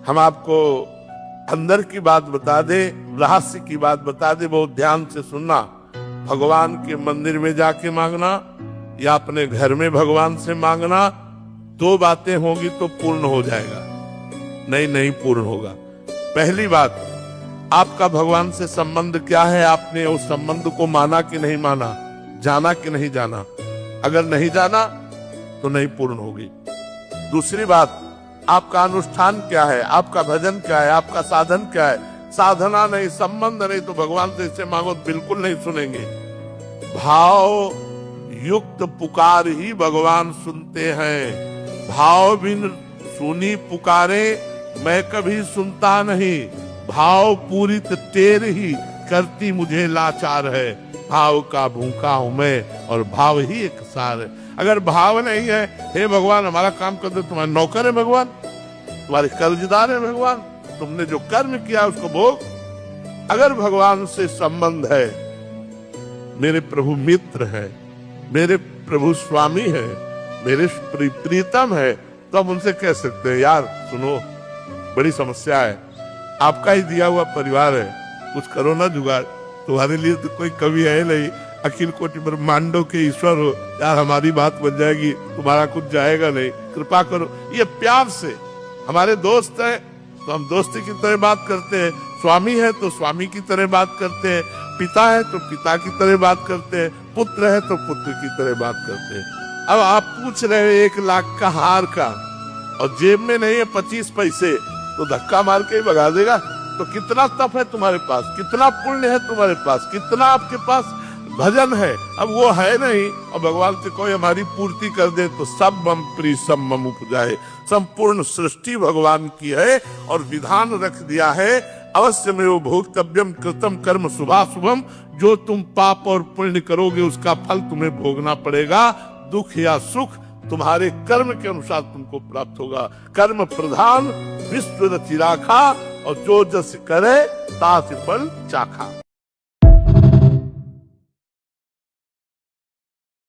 हम आपको अंदर की बात बता दे, रहस्य की बात बता दे, बहुत ध्यान से सुनना। भगवान के मंदिर में जाके मांगना या अपने घर में भगवान से मांगना, दो बातें होंगी तो पूर्ण हो जाएगा, नहीं पूर्ण होगा। पहली बात, आपका भगवान से संबंध क्या है, आपने उस संबंध को माना कि नहीं माना, जाना कि नहीं जाना। अगर नहीं जाना तो नहीं पूर्ण होगी। दूसरी बात, आपका अनुष्ठान क्या है, आपका भजन क्या है, आपका साधन क्या है। साधना नहीं, संबंध नहीं, तो भगवान से इसे मांगो बिल्कुल नहीं सुनेंगे। भाव युक्त पुकार ही भगवान सुनते हैं। भाव बिन सुनी पुकारे मैं कभी सुनता नहीं। भाव पूरित टेर ही करती मुझे लाचार है। भाव का भूखा हूं मैं और भाव ही एक सार है। अगर भाव नहीं है, हे भगवान हमारा काम कर दो, तुम्हारे नौकर है भगवान, तुम्हारे कर्जदार है भगवान, तुमने जो कर्म किया उसको भोग। अगर भगवान से संबंध है, मेरे प्रभु मित्र है, मेरे प्रभु स्वामी है, मेरे प्रीतम है, तो हम उनसे कह सकते हैं यार सुनो बड़ी समस्या है, आपका ही दिया हुआ परिवार है, कुछ करो ना जुगाड़, तुम्हारे लिए तो कोई कवि है नहीं, अखिल कोटि ब्रह्मांडों के ईश्वर हो, यार हमारी बात बन जाएगी, तुम्हारा कुछ जाएगा नहीं, कृपा करो। ये प्यार से, हमारे दोस्त हैं तो हम दोस्ती की तरह बात करते हैं, स्वामी है तो स्वामी की तरह बात करते हैं, पिता है तो पिता की तरह बात करते हैं, पुत्र है तो पुत्र की तरह बात करते हैं। अब आप पूछ रहे हो 1 लाख का हार का और जेब में नहीं है 25 पैसे, तो धक्का मार के ही भगा देगा। तो कितना तप है तुम्हारे पास, कितना पुण्य है तुम्हारे पास, कितना आपके पास भजन है, अब वो है नहीं और भगवान से कोई हमारी पूर्ति कर दे तो सब मम प्रिय सब मम उपजाए। संपूर्ण सृष्टि भगवान की है और विधान रख दिया है, अवश्य में वो भोक्तव्यम कृतम कर्म शुभाशुभम, जो तुम पाप और पुण्य करोगे उसका फल तुम्हें भोगना पड़ेगा। दुख या सुख तुम्हारे कर्म के अनुसार तुमको प्राप्त होगा। कर्म प्रधान विश्व रचि राखा और जो जस करे तास फल चाखा।